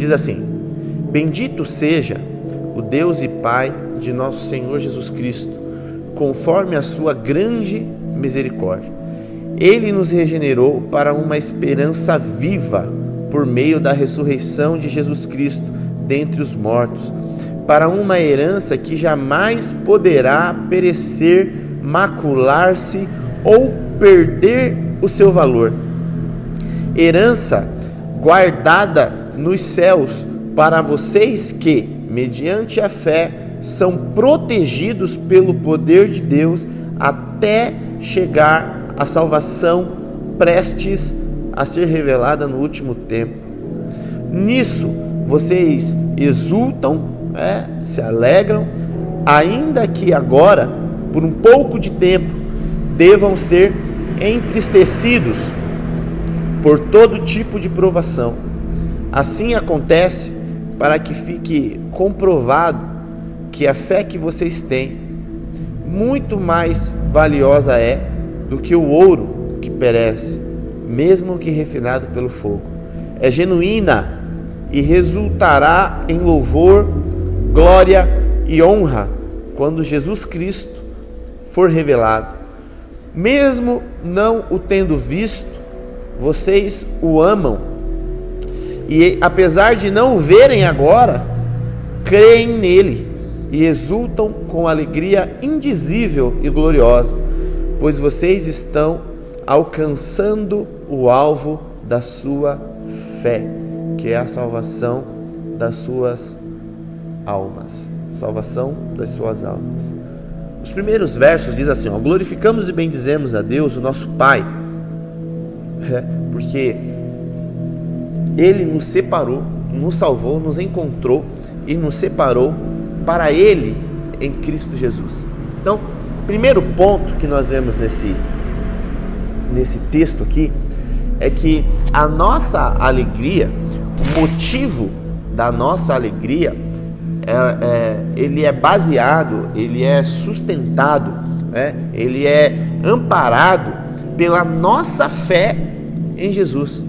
Diz assim: bendito seja o Deus e Pai de nosso Senhor Jesus Cristo, conforme a sua grande misericórdia. Ele nos regenerou para uma esperança viva por meio da ressurreição de Jesus Cristo dentre os mortos, para uma herança que jamais poderá perecer, macular-se ou perder o seu valor. Herança guardada nos céus para vocês que, mediante a fé, são protegidos pelo poder de Deus até chegar à salvação prestes a ser revelada no último tempo. Nisso vocês exultam, se alegram, ainda que agora, por um pouco de tempo, devam ser entristecidos por todo tipo de provação. Assim acontece para que fique comprovado que a fé que vocês têm muito mais valiosa é do que o ouro que perece, mesmo que refinado pelo fogo. É genuína e resultará em louvor, glória e honra quando Jesus Cristo for revelado. Mesmo não o tendo visto, vocês o amam e, apesar de não o verem agora, creem nele e exultam com alegria indizível e gloriosa, pois vocês estão alcançando o alvo da sua fé, que é a salvação das suas almas. Salvação das suas almas. Os primeiros versos diz assim: glorificamos e bendizemos a Deus, o nosso Pai, porque Ele nos separou, nos salvou, nos encontrou e nos separou para Ele em Cristo Jesus. Então, primeiro ponto que nós vemos nesse texto aqui é que a nossa alegria, o motivo da nossa alegria, ele é baseado, ele é sustentado, ele é amparado pela nossa fé em Jesus.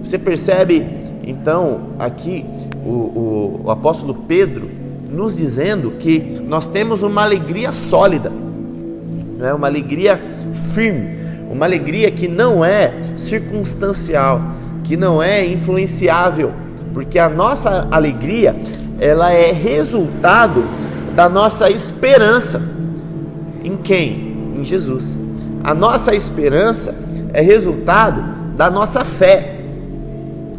Você percebe então aqui o apóstolo Pedro nos dizendo que nós temos uma alegria sólida, uma alegria firme, uma alegria que não é circunstancial, que não é influenciável, porque a nossa alegria, ela é resultado da nossa esperança. Em quem? Em Jesus. A nossa esperança é resultado da nossa fé.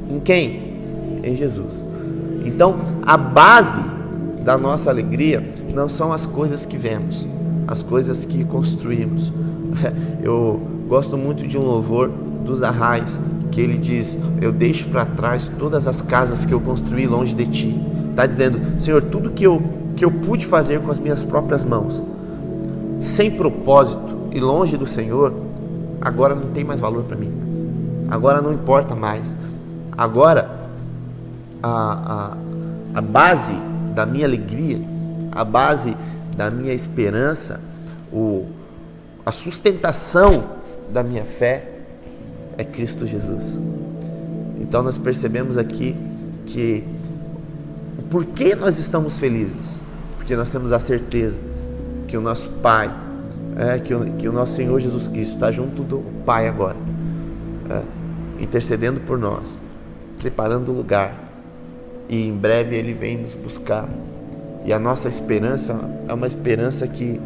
Em quem? Em Jesus. Então, a base da nossa alegria não são as coisas que vemos, as coisas que construímos. Eu gosto muito de um louvor dos Arrais, que ele diz: eu deixo para trás todas as casas que eu construí longe de ti. Está dizendo: Senhor, tudo que eu pude fazer com as minhas próprias mãos, sem propósito e longe do Senhor, agora não tem mais valor para mim, agora não importa mais. Agora a base da minha alegria, a base da minha esperança, a sustentação da minha fé é Cristo Jesus. Então nós percebemos aqui que o porquê nós estamos felizes, porque nós temos a certeza que o nosso Pai, que o nosso Senhor Jesus Cristo está junto do Pai agora, intercedendo por nós, preparando o lugar, e em breve Ele vem nos buscar. E a nossa esperança é uma esperança que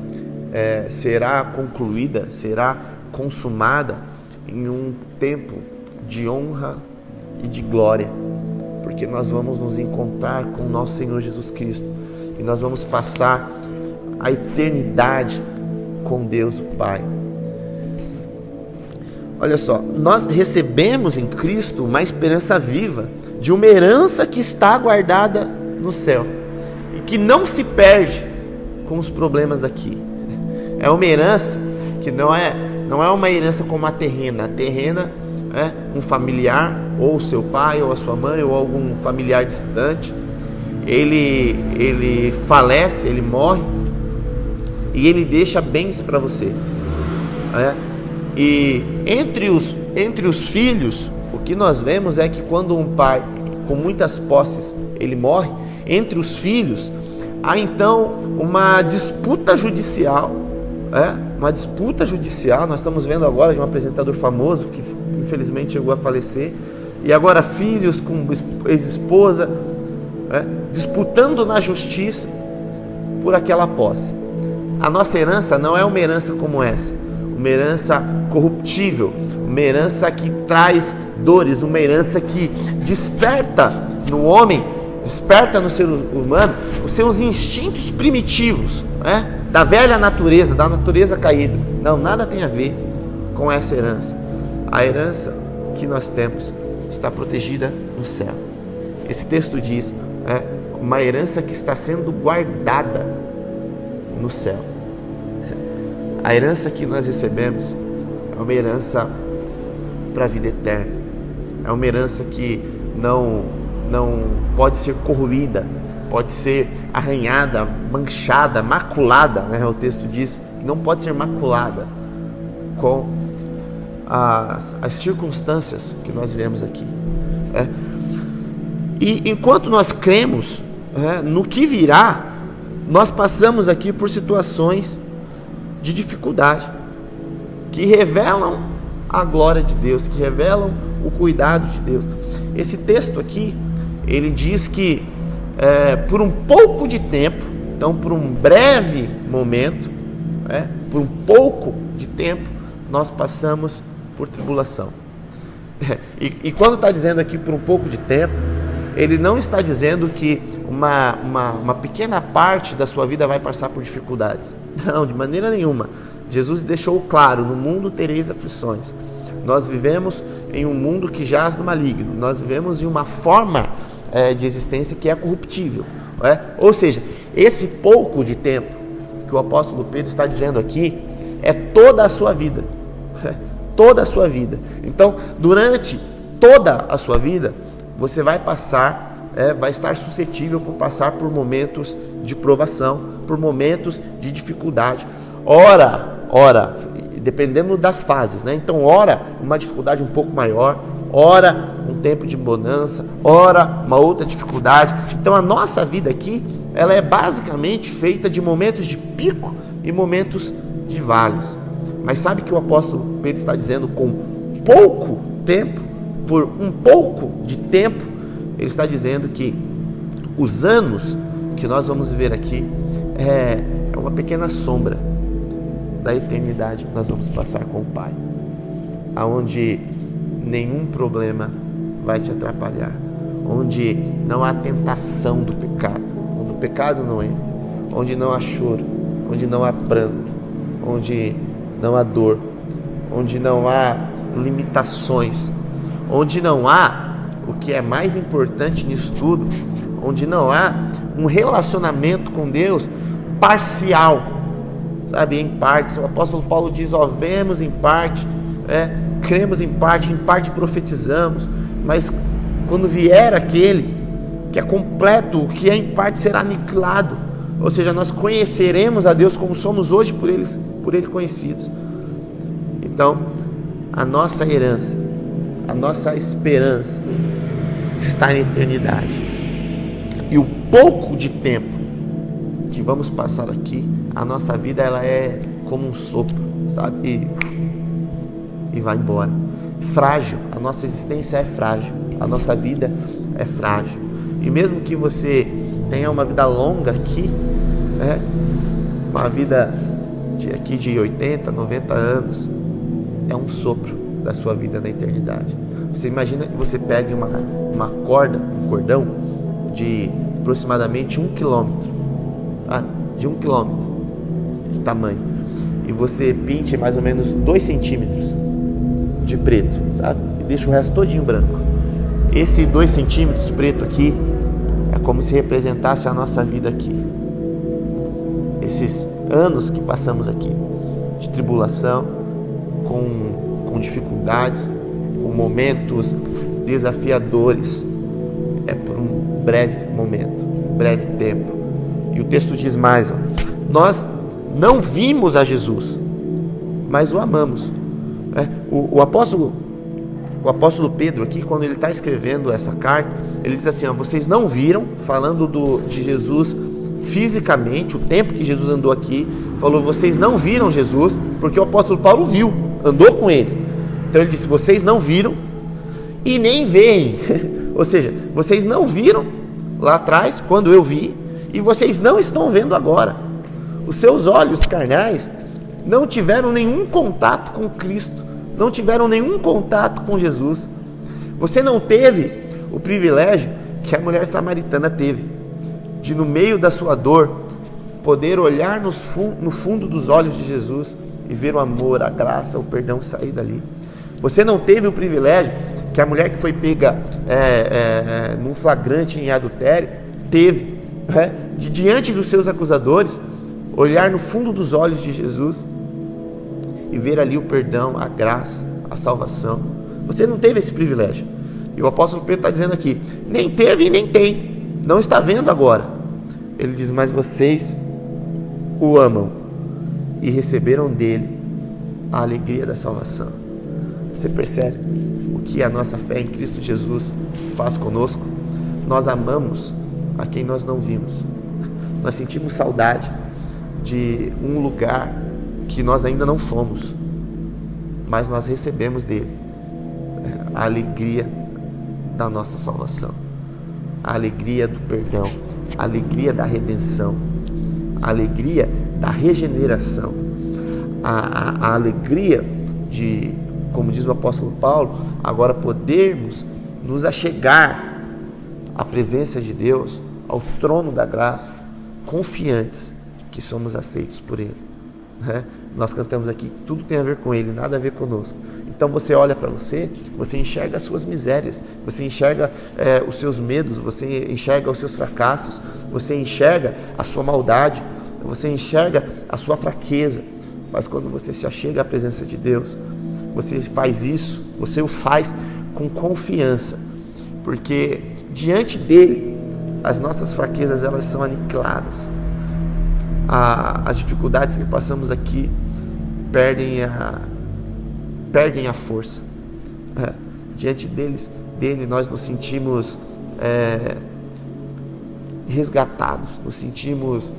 será concluída, será consumada em um tempo de honra e de glória, porque nós vamos nos encontrar com o nosso Senhor Jesus Cristo e nós vamos passar a eternidade com Deus o Pai. Olha só, nós recebemos em Cristo uma esperança viva de uma herança que está guardada no céu e que não se perde com os problemas daqui. É uma herança que não é uma herança como a terrena. A terrena é um familiar, ou seu pai, ou a sua mãe, ou algum familiar distante. Ele falece, ele morre e ele deixa bens para você. E entre os filhos, o que nós vemos é que quando um pai com muitas posses, ele morre. Entre os filhos, há então uma disputa judicial, uma disputa judicial. Nós estamos vendo agora de um apresentador famoso que infelizmente chegou a falecer, e agora filhos com ex-esposa, disputando na justiça por aquela posse. A nossa herança não é uma herança como essa, uma herança corruptível, uma herança que traz dores, uma herança que desperta no homem, desperta no ser humano os seus instintos primitivos, da velha natureza, da natureza caída. Não, nada tem a ver com essa herança. A herança que nós temos está protegida no céu. Esse texto diz, uma herança que está sendo guardada no céu. A herança que nós recebemos é uma herança para a vida eterna. É uma herança que não pode ser corroída, pode ser arranhada, manchada, maculada, o texto diz que não pode ser maculada com as circunstâncias que nós vivemos aqui. E enquanto nós cremos no que virá, nós passamos aqui por situações de dificuldade que revelam a glória de Deus, que revelam o cuidado de Deus. Esse texto aqui, ele diz que por um pouco de tempo, então por um breve momento, por um pouco de tempo, nós passamos por tribulação. E quando está dizendo aqui por um pouco de tempo, ele não está dizendo que uma pequena parte da sua vida vai passar por dificuldades. Não, de maneira nenhuma. Jesus deixou claro: no mundo tereis aflições. Nós vivemos em um mundo que jaz no maligno. Nós vivemos em uma forma de existência que é corruptível. Ou seja, esse pouco de tempo que o apóstolo Pedro está dizendo aqui é toda a sua vida. Toda a sua vida. Então, durante toda a sua vida, você vai passar, vai estar suscetível por passar por momentos de provação, por momentos de dificuldade. Ora, dependendo das fases, Então, ora, uma dificuldade um pouco maior, ora, um tempo de bonança, ora, uma outra dificuldade. Então, a nossa vida aqui, ela é basicamente feita de momentos de pico e momentos de vales. Mas sabe que o apóstolo Pedro está dizendo com pouco tempo, por um pouco de tempo, ele está dizendo que os anos que nós vamos viver aqui é uma pequena sombra da eternidade que nós vamos passar com o Pai, aonde nenhum problema vai te atrapalhar, onde não há tentação do pecado, onde o pecado não entra, onde não há choro, onde não há pranto, onde não há dor, onde não há limitações, onde não há, o que é mais importante nisso tudo, onde não há um relacionamento com Deus parcial, em partes. O apóstolo Paulo diz: vemos em parte, cremos em parte profetizamos, mas quando vier aquele que é completo, o que é em parte será aniquilado. Ou seja, nós conheceremos a Deus como somos hoje por Ele conhecidos. Então, a nossa herança, a nossa esperança está na eternidade. E o pouco de tempo que vamos passar aqui, a nossa vida, ela é como um sopro, e vai embora. Frágil, a nossa existência é frágil, a nossa vida é frágil. E mesmo que você tenha uma vida longa aqui, uma vida de 80, 90 anos, é um sopro da sua vida na eternidade. Você imagina que você pegue uma corda, um cordão de aproximadamente 1 quilômetro, de 1 quilômetro de tamanho, e você pinte mais ou menos 2 centímetros de preto, e deixa o resto todinho branco. Esse 2 centímetros preto aqui é como se representasse a nossa vida aqui. Esses anos que passamos aqui, de tribulação, com dificuldades, com momentos desafiadores, é por um breve momento, um breve tempo. E o texto diz mais: nós não vimos a Jesus, mas o amamos. O apóstolo o apóstolo Pedro aqui, quando ele está escrevendo essa carta, ele diz assim, vocês não viram, falando de Jesus fisicamente, o tempo que Jesus andou aqui, falou, vocês não viram Jesus, porque o apóstolo Paulo viu, andou com ele. Então ele disse, vocês não viram e nem veem. Ou seja, vocês não viram lá atrás, quando eu vi, e vocês não estão vendo agora. Os seus olhos carnais não tiveram nenhum contato com Cristo, não tiveram nenhum contato com Jesus. Você não teve o privilégio que a mulher samaritana teve, de no meio da sua dor, poder olhar no fundo dos olhos de Jesus e ver o amor, a graça, o perdão sair dali. Você não teve o privilégio que a mulher que foi pega num flagrante em adultério teve, de diante dos seus acusadores, olhar no fundo dos olhos de Jesus e ver ali o perdão, a graça, a salvação. Você não teve esse privilégio. E o apóstolo Pedro está dizendo aqui, nem teve e nem tem, não está vendo agora. Ele diz, mas vocês o amam e receberam dele a alegria da salvação. Você percebe o que a nossa fé em Cristo Jesus faz conosco? Nós amamos a quem nós não vimos. Nós sentimos saudade de um lugar que nós ainda não fomos, mas nós recebemos dele a alegria da nossa salvação, a alegria do perdão, a alegria da redenção, a alegria da regeneração, a alegria de, como diz o apóstolo Paulo, agora podermos nos achegar à presença de Deus, ao trono da graça, confiantes que somos aceitos por Ele. Nós cantamos aqui que tudo tem a ver com Ele, nada a ver conosco. Então você olha para você enxerga as suas misérias, você enxerga os seus medos, você enxerga os seus fracassos, você enxerga a sua maldade, você enxerga a sua fraqueza. Mas quando você se achega à presença de Deus, você faz isso, você o faz com confiança, porque diante dele as nossas fraquezas elas são aniquiladas. As dificuldades que passamos aqui perdem a força. Diante dele nós nos sentimos resgatados, nos sentimos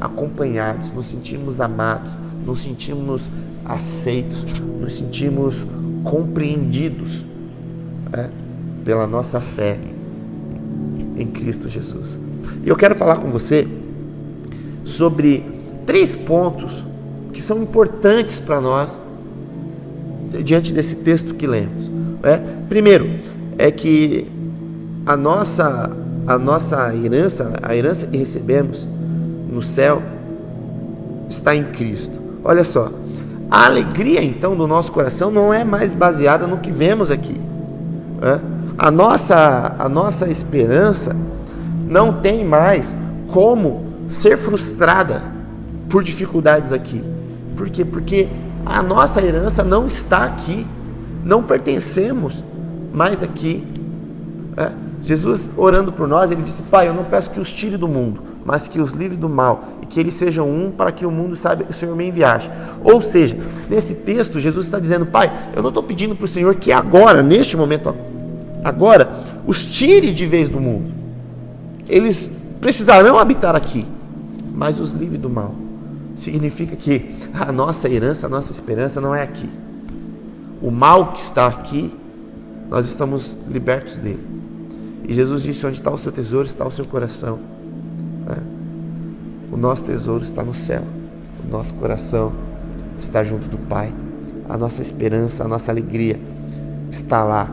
acompanhados, nos sentimos amados, nos sentimos aceitos, nos sentimos compreendidos pela nossa fé em Cristo Jesus. E eu quero falar com você sobre 3 pontos que são importantes para nós diante desse texto que lemos. Primeiro, é que a nossa herança, a herança que recebemos no céu, está em Cristo. Olha só, a alegria então do nosso coração não é mais baseada no que vemos aqui. A nossa esperança não tem mais como ser frustrada por dificuldades aqui. Por quê? Porque a nossa herança não está aqui, não pertencemos mais aqui. Jesus orando por nós, ele disse: Pai, eu não peço que os tire do mundo, mas que os livre do mal, e que eles sejam um, para que o mundo saiba que o Senhor me enviaste. Ou seja, nesse texto Jesus está dizendo: Pai, eu não estou pedindo para o Senhor que agora, neste momento agora, os tire de vez do mundo. Eles precisarão habitar aqui, mas os livre do mal. Significa que a nossa herança, a nossa esperança não é aqui. O mal que está aqui, nós estamos libertos dele. E Jesus disse: onde está o seu tesouro, está o seu coração. O nosso tesouro está no céu. O nosso coração está junto do Pai. A nossa esperança, a nossa alegria está lá.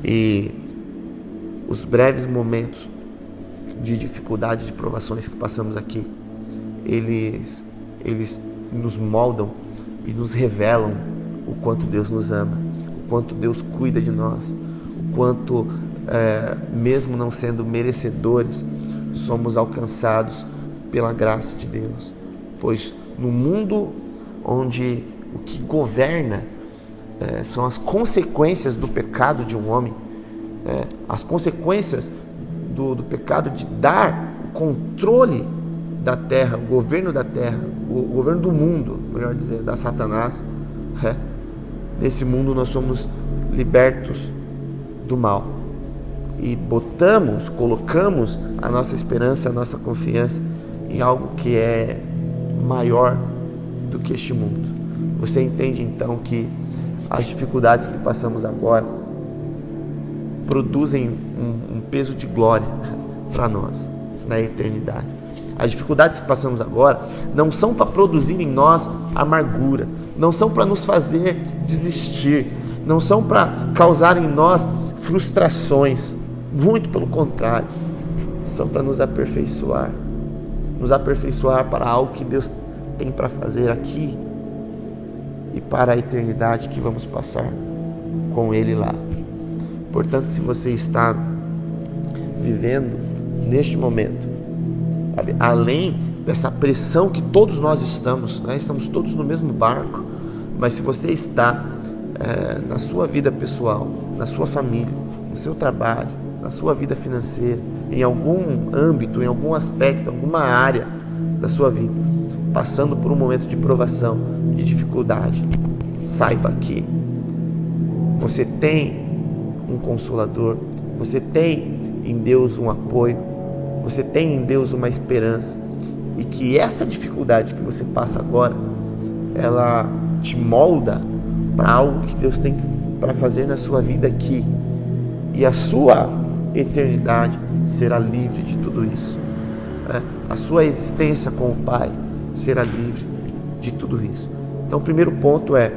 E os breves momentos de dificuldades, de provações que passamos aqui, eles nos moldam e nos revelam o quanto Deus nos ama, o quanto Deus cuida de nós, o quanto, mesmo não sendo merecedores, somos alcançados pela graça de Deus. Pois no mundo onde o que governa são as consequências do pecado de um homem, as consequências do pecado de dar o controle da terra, o governo da terra, o governo do mundo, melhor dizer, da Satanás. Nesse mundo nós somos libertos do mal. E colocamos a nossa esperança, a nossa confiança em algo que é maior do que este mundo. Você entende então que as dificuldades que passamos agora produzem um peso de glória para nós na eternidade. As dificuldades que passamos agora não são para produzir em nós amargura, não são para nos fazer desistir, não são para causar em nós frustrações, muito pelo contrário, são para nos aperfeiçoar para algo que Deus tem para fazer aqui e para a eternidade que vamos passar com Ele lá. Portanto, se você está vivendo neste momento, sabe, além dessa pressão que todos nós estamos, né? Estamos todos no mesmo barco, mas se você está na sua vida pessoal, na sua família, no seu trabalho, na sua vida financeira, em algum âmbito, em algum aspecto, alguma área da sua vida, passando por um momento de provação, de dificuldade, saiba que você tem um Consolador, você tem em Deus um apoio, você tem em Deus uma esperança, e que essa dificuldade que você passa agora, ela te molda para algo que Deus tem para fazer na sua vida aqui, e a sua eternidade será livre de tudo isso, né? A sua existência com o Pai será livre de tudo isso. Então, o primeiro ponto é: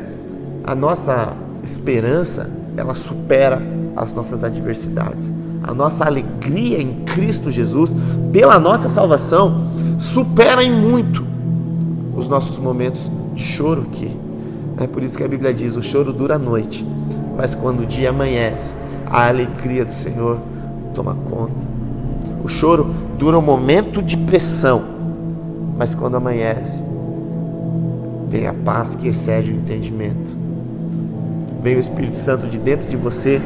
a nossa esperança, ela supera as nossas adversidades. A nossa alegria em Cristo Jesus, pela nossa salvação, supera em muito os nossos momentos de choro aqui. É por isso que a Bíblia diz: o choro dura a noite, mas quando o dia amanhece, a alegria do Senhor toma conta. O choro dura um momento de pressão, mas quando amanhece, vem a paz que excede o entendimento. Vem o Espírito Santo de dentro de você,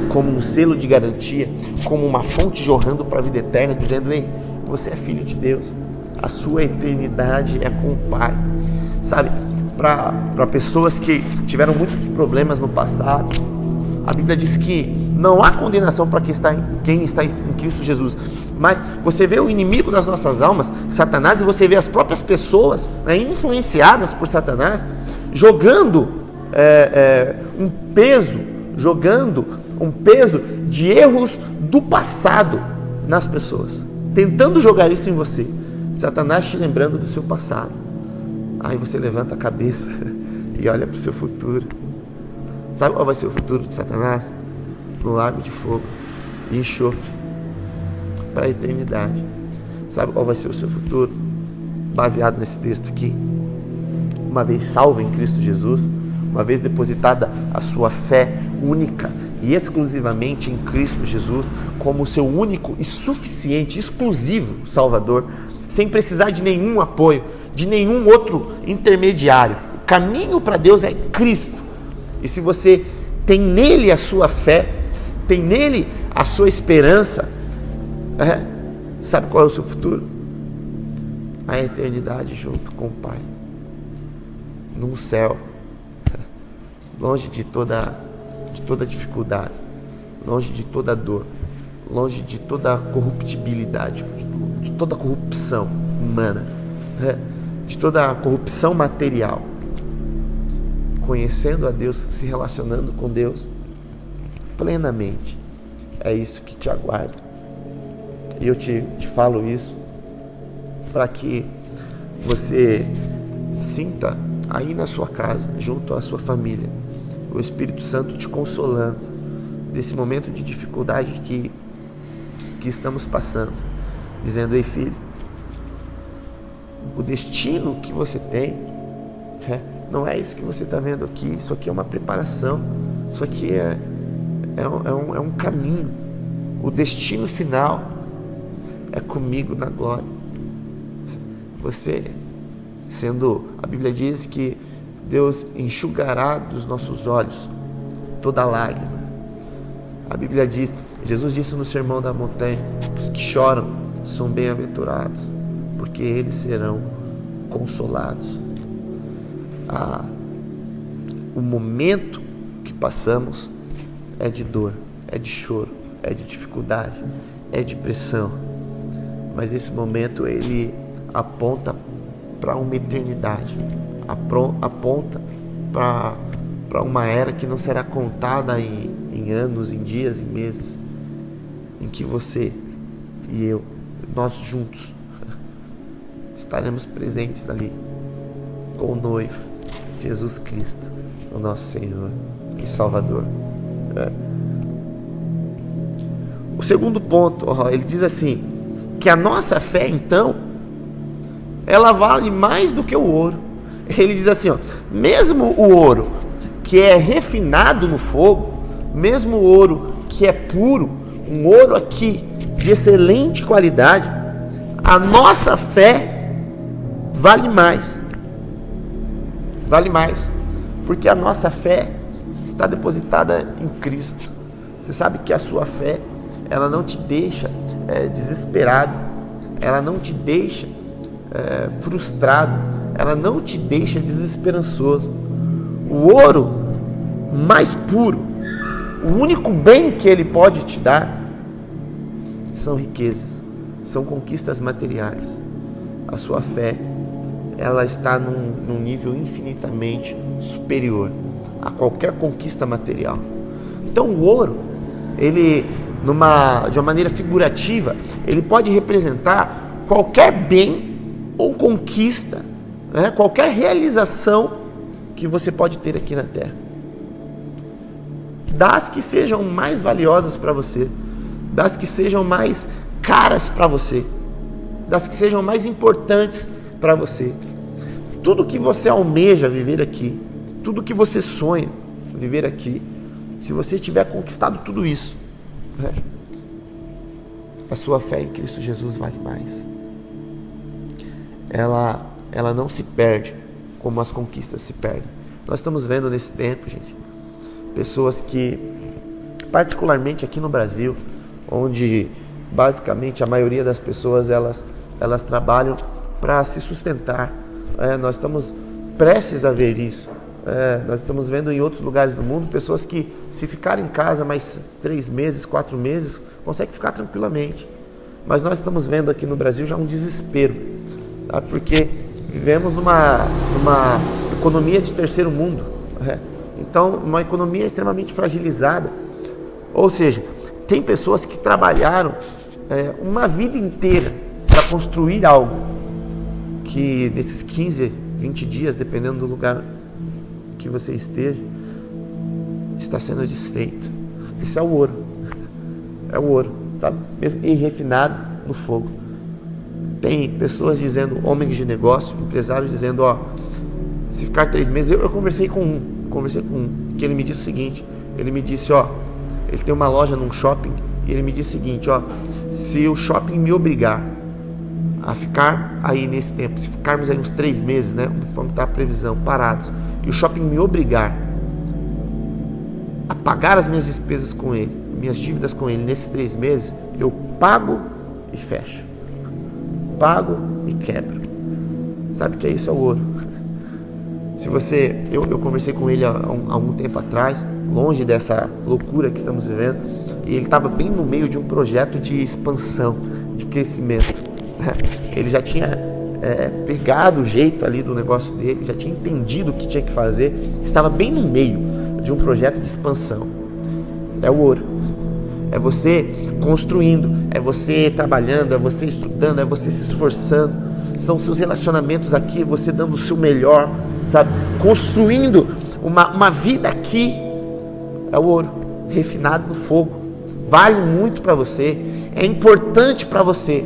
como um selo de garantia, como uma fonte jorrando para a vida eterna, dizendo: ei, você é filho de Deus, a sua eternidade é com o Pai. Sabe, para pessoas que tiveram muitos problemas no passado, a Bíblia diz que não há condenação para quem está em Cristo Jesus. Mas você vê o inimigo das nossas almas, Satanás, e você vê as próprias pessoas, né, influenciadas por Satanás, jogando um peso de erros do passado nas pessoas, tentando jogar isso em você. Satanás te lembrando do seu passado. Aí você levanta a cabeça e olha para o seu futuro. Sabe qual vai ser o futuro de Satanás? No lago de fogo e enxofre para a eternidade. Sabe qual vai ser o seu futuro? Baseado nesse texto aqui. Uma vez salvo em Cristo Jesus, uma vez depositada a sua fé única e exclusivamente em Cristo Jesus como o seu único e suficiente, exclusivo Salvador, sem precisar de nenhum apoio, de nenhum outro intermediário. O caminho para Deus é Cristo. E se você tem nele a sua fé, tem nele a sua esperança, sabe qual é o seu futuro? A eternidade junto com o Pai, num céu, longe de toda dificuldade, longe de toda dor, longe de toda corruptibilidade, de toda corrupção humana, de toda corrupção material, conhecendo a Deus, se relacionando com Deus plenamente. É isso que te aguarda. E eu te falo isso para que você sinta aí na sua casa, junto à sua família, o Espírito Santo te consolando desse momento de dificuldade que estamos passando, dizendo: ei, filho, o destino que você tem não é isso que você está vendo aqui. Isso aqui é uma preparação, isso aqui é um caminho. O destino final é comigo na glória. Você, a Bíblia diz que Deus enxugará dos nossos olhos toda lágrima. A Bíblia diz, Jesus disse no Sermão da Montanha: os que choram são bem-aventurados, porque eles serão consolados. O momento que passamos é de dor, é de choro, é de dificuldade, é de pressão. Mas esse momento ele aponta para uma eternidade, aponta para uma era que não será contada em anos, em dias, em meses, em que você e eu, nós juntos, estaremos presentes ali com o noivo, Jesus Cristo, o nosso Senhor e Salvador. O segundo ponto, ele diz assim, que a nossa fé, então, ela vale mais do que o ouro. Ele diz assim, mesmo o ouro que é refinado no fogo, mesmo o ouro que é puro, um ouro aqui de excelente qualidade, a nossa fé vale mais. Vale mais, porque a nossa fé está depositada em Cristo. Você sabe que a sua fé, ela não te deixa desesperado, ela não te deixa frustrado, ela não te deixa desesperançoso. O ouro mais puro, o único bem que ele pode te dar são riquezas, são conquistas materiais. A sua fé, ela está num nível infinitamente superior a qualquer conquista material. Então o ouro, ele, de uma maneira figurativa, ele pode representar qualquer bem ou conquista, qualquer realização que você pode ter aqui na Terra, das que sejam mais valiosas para você, das que sejam mais caras para você, das que sejam mais importantes para você. Tudo que você almeja viver aqui, tudo que você sonha viver aqui, se você tiver conquistado tudo isso, a sua fé em Cristo Jesus vale mais. Ela não se perde como as conquistas se perdem. Nós estamos vendo nesse tempo, gente, pessoas que, particularmente aqui no Brasil, onde basicamente a maioria das pessoas elas trabalham para se sustentar. Nós estamos prestes a ver isso. Nós estamos vendo em outros lugares do mundo pessoas que, se ficarem em casa mais 3 meses, 4 meses, conseguem ficar tranquilamente. Mas nós estamos vendo aqui no Brasil já um desespero, tá? Porque vivemos numa economia de terceiro mundo, então uma economia extremamente fragilizada. Ou seja, tem pessoas que trabalharam uma vida inteira para construir algo que nesses 15, 20 dias, dependendo do lugar que você esteja, está sendo desfeito. Isso é o ouro. É o ouro, sabe? Mesmo e refinado no fogo. Tem pessoas dizendo, homens de negócio, empresários dizendo, se ficar 3 meses, eu conversei com um, que ele me disse o seguinte, ele me disse, ele tem uma loja num shopping, e ele me disse o seguinte, se o shopping me obrigar a ficar aí nesse tempo, se ficarmos aí uns 3 meses, conforme está a previsão, parados, e o shopping me obrigar a pagar as minhas despesas com ele, minhas dívidas com ele nesses 3 meses, eu pago e fecho, pago e quebro. Sabe o que é isso? É o ouro. Se você, eu conversei com ele há algum tempo atrás, longe dessa loucura que estamos vivendo, e ele estava bem no meio de um projeto de expansão, de crescimento. Ele já tinha pegado o jeito ali do negócio dele, já tinha entendido o que tinha que fazer, estava bem no meio de um projeto de expansão. É o ouro. É você construindo, é você trabalhando, é você estudando, é você se esforçando, são seus relacionamentos aqui, você dando o seu melhor, sabe? Construindo uma vida aqui. É o ouro refinado no fogo. Vale muito para você, é importante para você,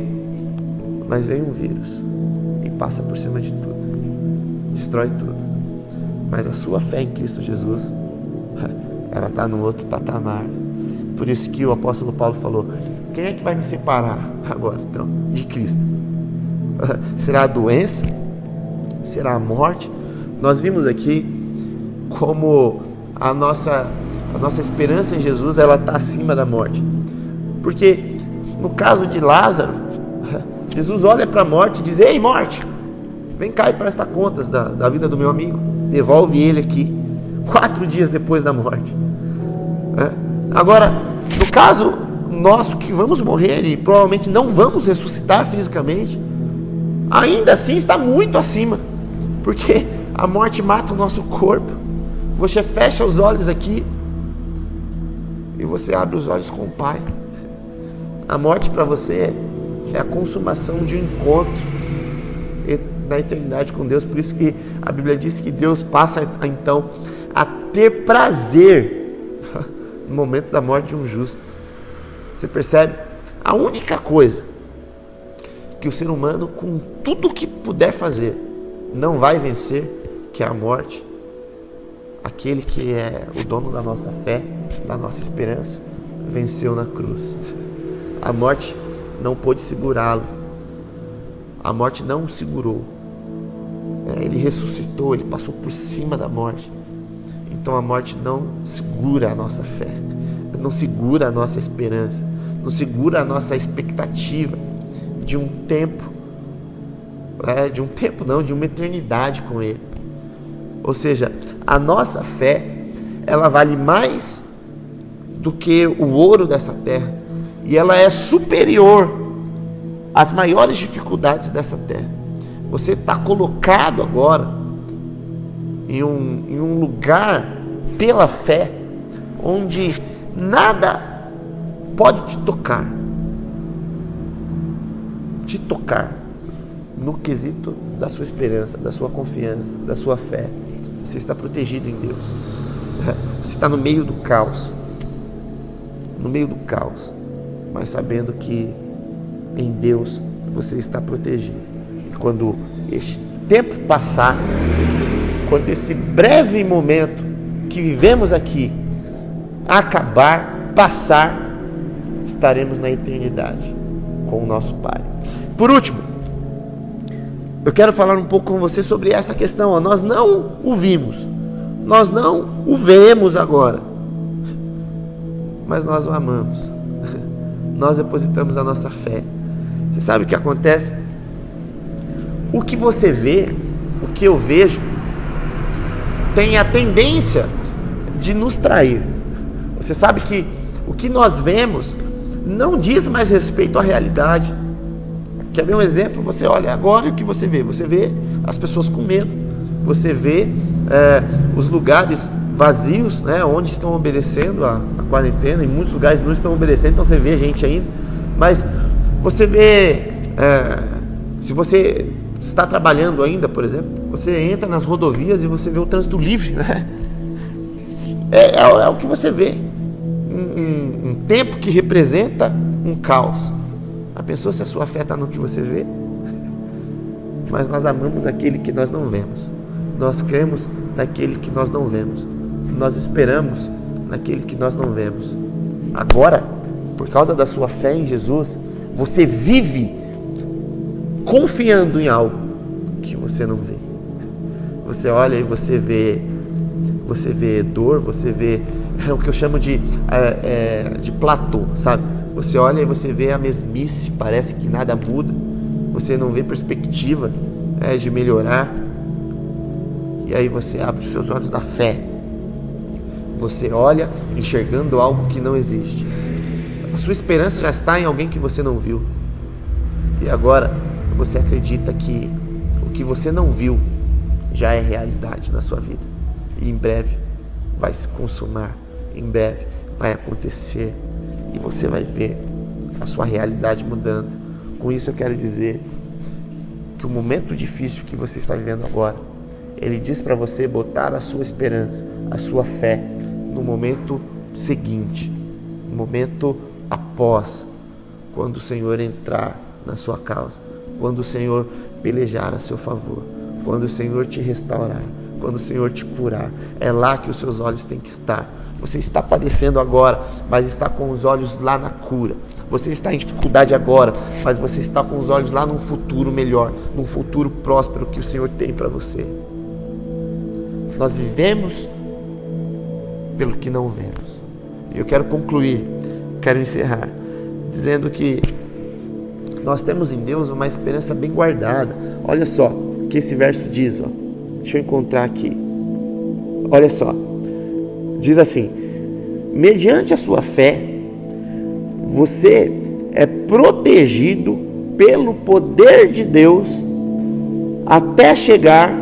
mas vem um vírus e passa por cima de tudo, destrói tudo. Mas a sua fé em Cristo Jesus, ela está no outro patamar. Por isso que o apóstolo Paulo falou, quem é que vai me separar agora, então, de Cristo? Será a doença? Será a morte? Nós vimos aqui como a nossa esperança em Jesus, ela está acima da morte. Porque no caso de Lázaro, Jesus olha para a morte e diz, ei morte, vem cá e presta contas da vida do meu amigo, devolve ele aqui. 4 dias depois da morte. Agora, no caso nosso, que vamos morrer e provavelmente não vamos ressuscitar fisicamente, ainda assim está muito acima, porque a morte mata o nosso corpo. Você fecha os olhos aqui e você abre os olhos com o Pai. A morte para você é a consumação de um encontro na eternidade com Deus. Por isso que a Bíblia diz que Deus passa então a ter prazer no momento da morte de um justo. Você percebe? A única coisa que o ser humano, com tudo o que puder fazer, não vai vencer, que é a morte, aquele que é o dono da nossa fé, da nossa esperança, venceu na cruz. A morte não pôde segurá-lo. A morte não o segurou. Ele ressuscitou, ele passou por cima da morte. Então a morte não segura a nossa fé, não segura a nossa esperança, não segura a nossa expectativa de um tempo, de uma eternidade com Ele. Ou seja, a nossa fé, ela vale mais do que o ouro dessa terra, e ela é superior às maiores dificuldades dessa terra. Você está colocado agora em um lugar pela fé, onde nada pode te tocar no quesito da sua esperança, da sua confiança, da sua fé. Você está protegido em Deus. Você está no meio do caos, mas sabendo que em Deus você está protegido. E quando este tempo passar, quando esse breve momento que vivemos aqui passar, estaremos na eternidade com o nosso Pai. Por último, eu quero falar um pouco com você sobre essa questão. Nós não o vimos, nós não o vemos agora, mas nós o amamos. Nós depositamos a nossa fé. Você sabe o que acontece? O que você vê, o que eu vejo, tem a tendência de nos trair. Você sabe que o que nós vemos não diz mais respeito à realidade. Quer ver um exemplo? Você olha agora e o que você vê? Você vê as pessoas com medo. Você vê os lugares vazios, né, onde estão obedecendo a quarentena. Em muitos lugares não estão obedecendo, então você vê gente ainda. Mas você vê, se você está trabalhando ainda, por exemplo, você entra nas rodovias e você vê o trânsito livre, né? É o que você vê. Um tempo que representa um caos. A pessoa, se a sua fé está no que você vê? Mas nós amamos aquele que nós não vemos. Nós cremos naquele que nós não vemos. Nós esperamos naquele que nós não vemos. Agora, por causa da sua fé em Jesus, você vive confiando em algo que você não vê. Você olha e você vê dor, você vê o que eu chamo de platô, sabe? Você olha e você vê a mesmice, parece que nada muda, você não vê perspectiva de melhorar, e aí você abre os seus olhos da fé, você olha enxergando algo que não existe, a sua esperança já está em alguém que você não viu, e agora você acredita que o que você não viu já é realidade na sua vida, e em breve vai se consumar, em breve vai acontecer, e você vai ver a sua realidade mudando. Com isso eu quero dizer que o momento difícil que você está vivendo agora, ele diz para você botar a sua esperança, a sua fé no momento seguinte, no momento após, quando o Senhor entrar na sua causa, quando o Senhor pelejar a seu favor, quando o Senhor te restaurar, quando o Senhor te curar. É lá que os seus olhos têm que estar. Você está padecendo agora, mas está com os olhos lá na cura. Você está em dificuldade agora, mas você está com os olhos lá num futuro melhor, num futuro próspero que o Senhor tem para você. Nós vivemos pelo que não vemos. E eu quero concluir, quero encerrar, dizendo que nós temos em Deus uma esperança bem guardada. Olha só o que esse verso diz, ó. Deixa eu encontrar aqui. Olha só. Diz assim: mediante a sua fé, você é protegido pelo poder de Deus até chegar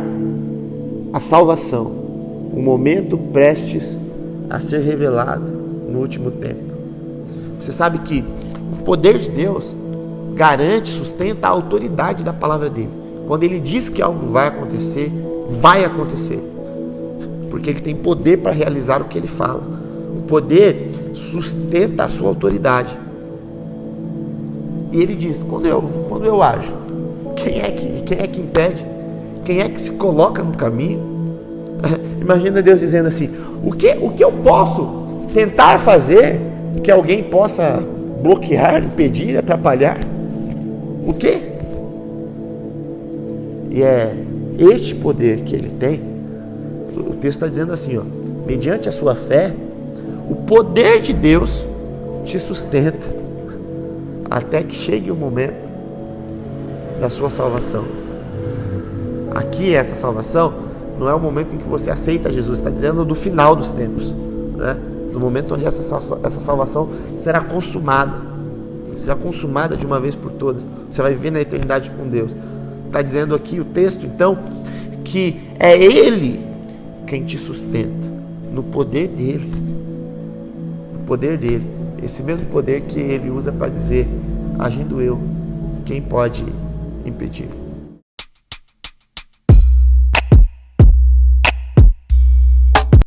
à salvação, o momento prestes a ser revelado no último tempo. Você sabe que o poder de Deus garante, sustenta a autoridade da palavra dele. Quando ele diz que algo vai acontecer, vai acontecer, porque ele tem poder para realizar o que ele fala. O poder sustenta a sua autoridade. E ele diz: quando eu ajo, quem é que impede? Quem é que se coloca no caminho? Imagina Deus dizendo assim: o que eu posso tentar fazer que alguém possa bloquear, impedir, atrapalhar? O quê? E é este poder que ele tem. O texto está dizendo assim, ó: mediante a sua fé, o poder de Deus te sustenta até que chegue o momento da sua salvação. Aqui, essa salvação não é o momento em que você aceita Jesus, está dizendo do final dos tempos, né? No momento onde essa salvação será consumada de uma vez por todas. Você vai viver na eternidade com Deus. Está dizendo aqui o texto, então, que é Ele quem te sustenta, no poder dEle. No poder dEle. Esse mesmo poder que Ele usa para dizer: agindo eu, quem pode impedir?